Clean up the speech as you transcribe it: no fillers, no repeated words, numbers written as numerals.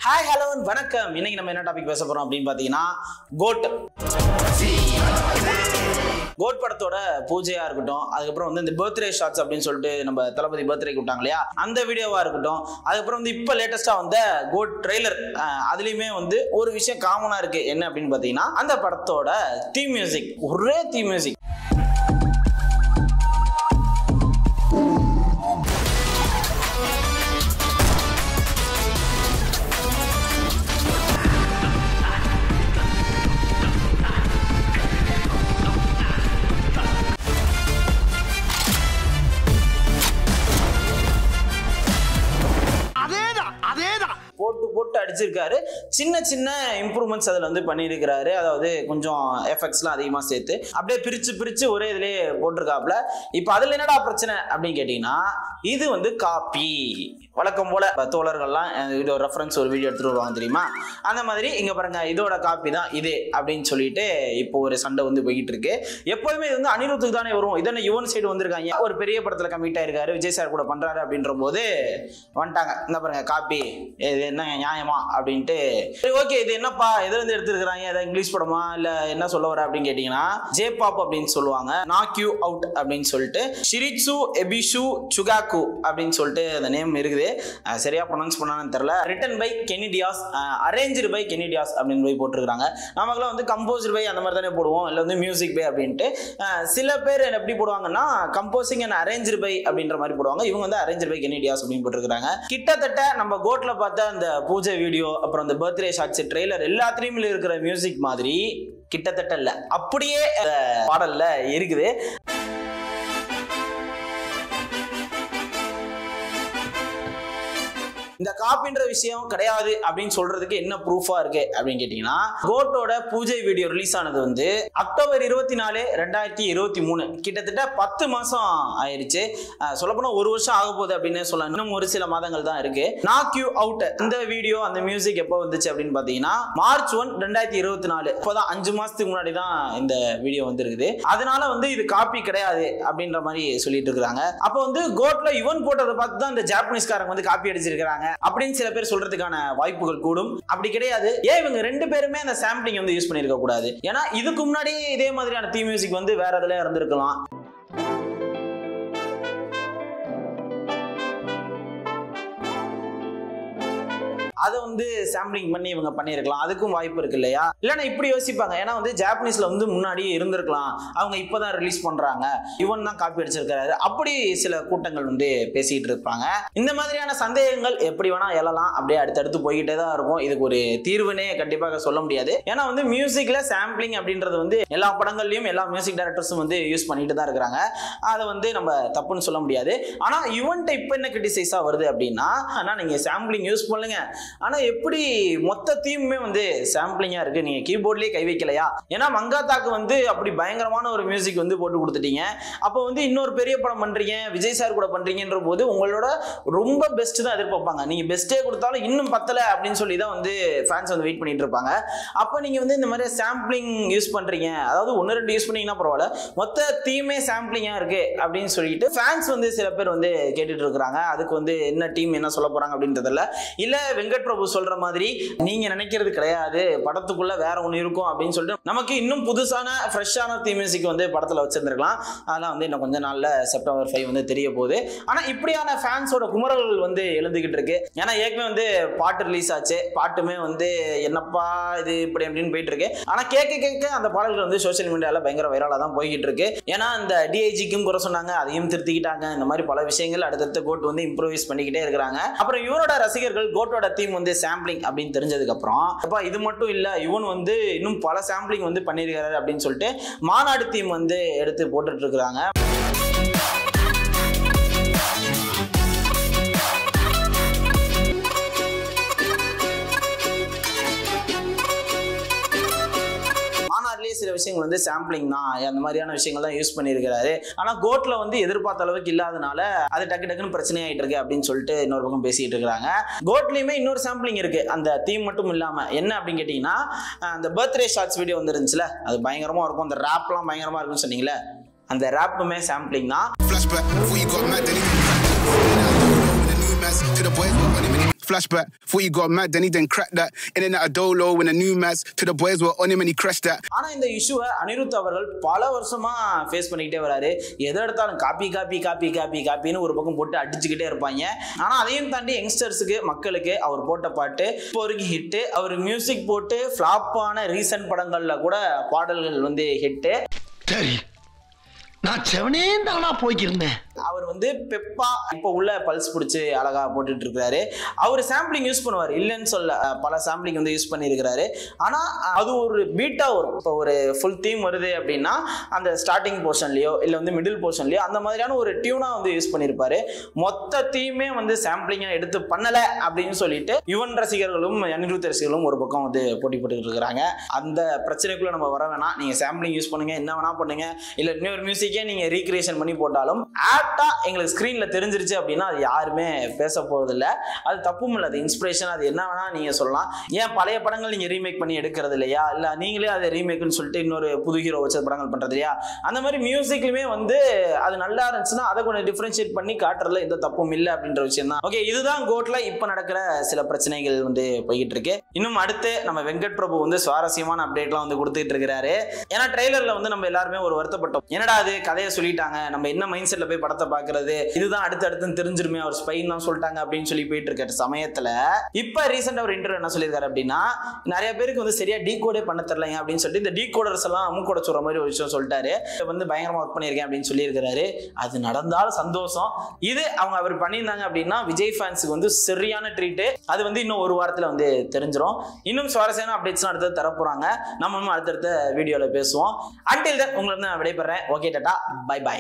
Hi hello வணக்கம். இன்னைக்கு நம்ம என்ன டாபிக் பேச போறோம் அப்படின்னு பாத்தீங்கன்னா கோட் படத்தோட பூஜையா இருக்கட்டும், அதுக்கப்புறம் வந்து இந்த பர்த்டே ஷாட்ஸ் அப்படின்னு சொல்லிட்டு நம்ம தளபதி பர்த்டே விட்டாங்க இல்லையா, அந்த வீடியோவா இருக்கட்டும், அதுக்கப்புறம் வந்து இப்போ லேட்டஸ்டா வந்த கோட் ட்ரெய்லர், அதுலயுமே வந்து ஒரு விஷயம் காமனா இருக்கு. என்ன அப்படின்னு பாத்தீங்கன்னா அந்த படத்தோட தீம் மியூசிக், ஒரே தீம் மியூசிக். போட்டு அடிச்சிருக்காரு. சின்ன சின்ன இம்ப்ரூவ்மெண்ட்ஸ் அதில் வந்து பண்ணியிருக்கிறாரு. அதாவது கொஞ்சம் எஃபெக்ட்ஸ்லாம் அதிகமாக சேர்த்து அப்படியே பிரித்து ஒரே இதுலேயே போட்டிருக்காப்புல. இப்போ அதில் என்னடா பிரச்சனை அப்படின்னு கேட்டிங்கன்னா, இது வந்து காப்பி. வழக்கம் போல தோழர்கள்லாம் இதோட ரெஃபரன்ஸ் ஒரு வீடியோ எடுத்துட்டு வருவாங்க தெரியுமா, அந்த மாதிரி இங்கே பாருங்க இதோட காப்பி தான் இது அப்படின்னு சொல்லிட்டு இப்போ ஒரு சண்டை வந்து போய்கிட்டு இருக்கு. எப்போதுமே இது வந்து அனிருத்துக்கு தானே வரும். இதென்ன யுவன் சைடு வந்திருக்காங்க, ஒரு பெரிய படத்தில் கமிட் ஆயிருக்காரு, விஜய் சார் கூட பண்ணுறாரு அப்படின்ற போது வந்துட்டாங்க. இந்த பாருங்க காப்பி, இது என்ன நியாயமா அப்படின்ட்டு. சரி ஓகே, இது என்னப்பா எதுல இருந்து எடுத்துருக்காங்க, ஏதாவது இங்கிலீஷ் படமா இல்ல என்ன சொல்ல வர அப்படின்னு கேட்டீங்கன்னா, ஜே பாப் அப்படின்னு சொல்லுவாங்க, நாக் யூ அவுட் அப்படின்னு சொல்லிட்டு, ஷிரிட்சு எபிஷு சுகாக்கு அப்படின்னு சொல்லிட்டு அந்த நேம் இருக்குது. சரியா ப்ரொனவுன்ஸ் பண்ணான்னு தெரியல. Written by Kenny Dias, arranged by Kenny Dias அப்படின்னு போய் போட்டிருக்காங்க. நமக்குலாம் வந்து கம்போஸ்டு பை அந்த மாதிரி தானே போடுவோம், இல்லை வந்து மியூசிக் பை அப்படின்ட்டு. சில பேர் எப்படி போடுவாங்கன்னா கம்போசிங் அண்ட் அரேஞ்ச்டு பை அப்படின்ற மாதிரி போடுவாங்க. இவங்க வந்து அரேஞ்ச்டு பை கென்னி டியாஸ் அப்படின்னு போட்டிருக்காங்க. கிட்டத்தட்ட நம்ம கோட்ல பார்த்த அந்த பூஜை வீடியோ, அப்புறம் அந்த பர்த்டே ஷாட்ஸ், ட்ரெய்லர் எல்லாத்துலயும் இருக்கிற மியூசிக் மாதிரி கிட்டத்தட்ட இல்ல, அப்படியே பாடல்ல இருக்குது. இந்த காப்பின்ற விஷயம் கிடையாது அப்படின்னு சொல்றதுக்கு என்ன ப்ரூஃபா இருக்கு அப்படின்னு கேட்டீங்கன்னா, கோட்டோட பூஜை வீடியோ ரிலீஸ் ஆனது வந்து அக்டோபர் 24, 2023, கிட்டத்தட்ட 10 மாசம் ஆயிருச்சு. சொல்லப்போனா ஒரு வருஷம் ஆக போகுது அப்படின்னு சொல்லலாம். இன்னும் ஒரு சில மாதங்கள் தான் இருக்கு. நாக் யூ அவுட் இந்த வீடியோ, அந்த மியூசிக் எப்போ வந்துச்சு அப்படின்னு பாத்தீங்கன்னா மார்ச் 1, 2024. இப்போதான் 5 மாசத்துக்கு முன்னாடி தான் இந்த வீடியோ வந்து இருக்குது. அதனால வந்து இது காப்பி கிடையாது அப்படின்ற மாதிரி சொல்லிட்டு இருக்காங்க. அப்போ வந்து கோட்ல யுவன் போட்டதை பார்த்து தான் இந்த ஜாப்பனீஸ்காரங்க வந்து காப்பி அடிச்சிருக்காங்க அப்படின்னு சில பேர் சொல்றதுக்கான வாய்ப்புகள் கூடும். அப்படி கிடையாது. ஏன் இவங்க ரெண்டு பேருமே அந்த சாம்பிளிங் வந்து யூஸ் பண்ணிருக்க கூடாது? ஏன்னா இதுக்கு முன்னாடி இதே மாதிரியான தீம் மியூசிக் வந்து வேற எதுல இருந்திருக்கலாம். அதை வந்து சாம்பிளிங் பண்ணி இவங்க பண்ணியிருக்கலாம். அதுக்கும் வாய்ப்பு இருக்கு இல்லையா? இல்லைன்னா இப்படி யோசிப்பாங்க, ஏன்னா வந்து ஜாப்பனீஸ்ல வந்து முன்னாடி இருந்திருக்கலாம், அவங்க இப்பதான் ரிலீஸ் பண்றாங்க, இவன் தான் காப்பி அடிச்சிருக்காரு, அப்படி சில கூட்டங்கள் வந்து பேசிட்டு இருப்பாங்க. இந்த மாதிரியான சந்தேகங்கள் எப்படி வேணா எழலாம், அப்படியே அடுத்தடுத்து போய்கிட்டே தான் இருக்கும். இதுக்கு ஒரு தீர்வுனே கண்டிப்பாக சொல்ல முடியாது. ஏன்னா வந்து மியூசிக்ல சாம்பிளிங் அப்படின்றது வந்து எல்லா படங்கள்லயும் எல்லா மியூசிக் டைரக்டர்ஸும் வந்து யூஸ் பண்ணிட்டு தான் இருக்கிறாங்க. அதை வந்து நம்ம தப்புன்னு சொல்ல முடியாது. ஆனா யுவன்ட்ட இப்ப என்ன கிரிட்டிசைஸா வருது அப்படின்னா, நீங்க சாம்பிளிங் யூஸ் பண்ணுங்க, ஆனா எப்படி மொத்த தீமுமே வந்து சாம்பிளிங்கா இருக்கு, நீங்க கீபோர்ட்லயே கை வைக்கலையா? ஏன்னா மங்காத்தாக்கு வந்து அப்படி பயங்கரமான ஒரு மியூசிக் வந்து போட்டு கொடுத்துட்டீங்க. அப்போ வந்து இன்னொரு பெரிய படம் பண்றீங்க, விஜய் சார் கூட பண்றீங்கன்ற போது உங்களோட ரொம்ப பெஸ்ட் தான் எதிர்பார்ப்பாங்க. நீங்க பெஸ்டே கொடுத்தாலும் இன்னும் பத்தல அப்படின்னு சொல்லி தான் வந்து ஃபேன்ஸ் வந்து வெயிட் பண்ணிட்டு இருப்பாங்க. அப்போ நீங்க வந்து இந்த மாதிரி சாம்பிளிங் யூஸ் பண்றீங்க, அதாவது 1-2 யூஸ் பண்ணீங்கன்னா பரவாயில்ல, மொத்த தீமே சாம்பிளிங்கா இருக்கு அப்படின்னு சொல்லிட்டு ஃபேன்ஸ் வந்து சில பேர் வந்து கேட்டுட்டு இருக்காங்க. அதுக்கு வந்து என்ன டீம் என்ன சொல்ல போறாங்க அப்படின்றதுல இல்ல வெங்கட் பிரபு சொல்ற மாதிரி நீங்க நினைக்கிறது கிடையாது, படத்துக்குள்ள வேற ஒண்ணு இருக்கும் அப்படின்னு சொல்லிட்டு நமக்கு இன்னும் புதுசான ஃப்ரெஷ்ஷான தீம் மியூசிக் வந்து படத்துல வச்சிருந்திருக்கலாம். அதெல்லாம் வந்து இன்னும் கொஞ்ச நாள்ல செப்டம்பர் 5 வந்து தெரிய போகுது. ஆனா இப்படியான ஃபேன்ஸோட குமரல்கள் வந்து எழுந்துகிட்டு இருக்கு. ஏன்னா ஏற்கனவே வந்து பாட்டு ரிலீஸ் ஆச்சு, பாட்டுமே வந்து என்னப்பா இது இப்படி அப்படின்னு போயிட்டு இருக்கு. ஆனா கேட்க அந்த பாடல்கள் வந்து சோசியல் மீடியால பயங்கர வைரலா தான் போய்கிட்டு இருக்கு. ஏன்னா இந்த டிஐஜிக்கும் குறை சொன்னாங்க, அதையும் திருத்திக்கிட்டாங்க. இந்த மாதிரி பல விஷயங்கள் அடுத்தடுத்து கோட் வந்து இம்ப்ரூவைஸ் பண்ணிக்கிட்டே இருக்காங்க. அப்புறம் இவரோட ரசிகர்கள் கோட்டோட தீம் வந்து சாம்பிளிங் அப்படின்னு தெரிஞ்சதுக்கு அப்புறம், அப்ப இது மட்டும் இல்ல, இவன் வந்து இன்னும் பல சாம்பிளிங் வந்து பண்ணிருக்காரு அப்படின்னு சொல்லிட்டு மாநாடு தீம் வந்து எடுத்து போட்டுட்டு இருக்காங்க. சில விஷயங்கள் வந்து சாம்பிளிங் தான், அந்த மாதிரியான விஷயங்கள் தான் யூஸ் பண்ணியிருக்காரு. ஆனா கோட்ல வந்து எதிர்பார்த்த அளவுக்கு இல்லாதனால அது டக்குன்னு பிரச்சனை ஆயிட்டு இருக்கு அப்படின்னு சொல்லிட்டு இன்னொரு பக்கம் பேசிட்டு இருக்காங்க. கோட்லயுமே இன்னொரு சாம்பிளிங் இருக்கு, அந்த தீம் மட்டும் இல்லாம. என்ன அப்படின்னு கேட்டீங்கன்னா, அந்த பர்த்டே ஷாட்ஸ் வீடியோ வந்துருந்துச்சுல, அது பயங்கரமா இருக்கும். அந்த ராப்லாம் பயங்கரமா இருக்கும்னு சொன்னீங்களே, அந்த ராப்புமே சாம்பிளிங் தான். Flashback, thought he got mad, then he didn't crack that. In and out of Dolo when the new mass to the boys were on him and he crashed that. ஆனா இந்த இஷ்யூவை அனிருத் அவர்கள் பல வருஷமா ஃபேஸ் பண்ணிக்கிட்டே வராரு. எதை எடுத்தாலும் காப்பின்னு ஒரு பக்கம் போட்டு அடிச்சுக்கிட்டே இருப்பாங்க. ஆனா அதையும் தாண்டி யங்ஸ்டர்ஸுக்கு மக்களுக்கு அவர் போட்ட பாட்டு இப்போ வரைக்கும் ஹிட். அவர் மியூசிக் போட்டு ஃபிளாப்பான ரீசன்ட் படங்கள்ல கூட பாடல்கள் வந்து ஹிட். சரி, நான் செவனே தானா போய்க்கிருந்தேன். அவர் வந்து பெப்பா இப்போ உள்ள பல்ஸ் பிடிச்சி அழகா போட்டுட்டு இருக்காரு. அவர் சாம்பிளிங் யூஸ் பண்ணுவார், இல்லைன்னு சொல்ல, பல சாம்பிளிங் வந்து யூஸ் பண்ணியிருக்கிறாரு. ஆனா அது ஒரு பீட்டா வரும். இப்போ ஒரு ஃபுல் தீம் வருது அப்படின்னா அந்த ஸ்டார்டிங் போர்ஷன்லயோ இல்லை வந்து மிடில் போர்ஷன்லயோ அந்த மாதிரியான ஒரு டியூனா வந்து யூஸ் பண்ணியிருப்பாரு. மொத்த தீமே வந்து சாம்பிளிங்கா எடுத்து பண்ணல அப்படின்னு சொல்லிட்டு யுவன் ரசிகர்களும் அனிருத் ரசிகர்களும் ஒரு பக்கம் வந்து போட்டி போட்டுக்கிட்டு இருக்கிறாங்க. அந்த பிரச்சனைக்குள்ள நம்ம வர வேணாம். நீங்க சாம்பிளிங் யூஸ் பண்ணுங்க, என்ன வேணா பண்ணுங்க, இல்ல இன்னொரு மியூசிக்கே நீங்க ரீக்ரியேஷன் பண்ணி போட்டாலும் எங்களுக்கு ஸ்கிரீன்ல தெரிஞ்சிருச்சு அப்படின்னா அது யாருமே பேச போறது இல்ல. அது தப்பும் இல்லை, அது இன்ஸ்பிரேஷன், அது என்ன வேணா நீங்க சொல்லலாம். ஏன் பழைய படங்கள் நீங்க ரீமேக் பண்ணி எடுக்கிறது இல்லையா, இல்ல நீங்களே அதை ரீமேக்னு சொல்லிட்டு இன்னொரு புது ஹீரோ வச்ச படங்கள் பண்றது இல்லையா? அந்த மாதிரி மியூசிக்லுமே வந்து அது நல்லா இருந்துச்சுன்னா அதை கொஞ்சம் டிஃபரன்ஷியேட் பண்ணி காட்டுறதுல எந்த தப்பும் இல்லை அப்படின்ற விஷயம் தான். ஓகே, இதுதான் கோட்ல இப்ப நடக்கிற சில பிரச்சனைகள் வந்து போய்கிட்டு இருக்கு. இன்னும் அடுத்து நம்ம வெங்கட் பிரபு வந்து சுவாரஸ்யமான அப்டேட்லாம் வந்து கொடுத்துட்டு இருக்கிறாரு. ஏன்னா ட்ரெய்லர்ல வந்து நம்ம எல்லாருமே ஒரு வருத்தப்பட்டோம், என்னடா அது கதையை சொல்லிட்டாங்க, நம்ம என்ன மைண்ட் செட்ல போய் படத்தை பார்க்கறது, இதுதான் அடுத்து தெரிஞ்சிருமே, அவர் ஸ்பைன் தான் சொல்லிட்டாங்க அப்படின்னு சொல்லி போயிட்டு இருக்க சமயத்துல இப்ப ரீசெண்டா ஒரு இன்டர்வியூ என்ன சொல்லியிருக்காரு அப்படின்னா, நிறைய பேருக்கு வந்து சரியா டீகோடே பண்ண தெரியல அப்படின்னு சொல்லிட்டு இந்த டீகோடர்ஸ் எல்லாம் அமுக்கோட சொல்ற மாதிரி ஒரு விஷயம் சொல்லிட்டாரு. வந்து பயங்கரமா ஒர்க் பண்ணியிருக்கேன் அப்படின்னு சொல்லியிருக்காரு. அது நடந்தாலும் சந்தோஷம். இது அவர் பண்ணியிருந்தாங்க அப்படின்னா விஜய் ஃபேன்ஸுக்கு வந்து சரியான ட்ரீட். அது வந்து இன்னும் ஒரு வாரத்துல வந்து தெரிஞ்சிடும். இன்னும் சுவாரஸ்யமான அப்டேட்ஸ் அடுத்தது தரப்போறாங்க. நம்ம அடுத்தடுத்த வீடியோல பேசுவோம். அன்டில் தென் உங்களை நான் விடைபெறேன். Okay, tata, bye by.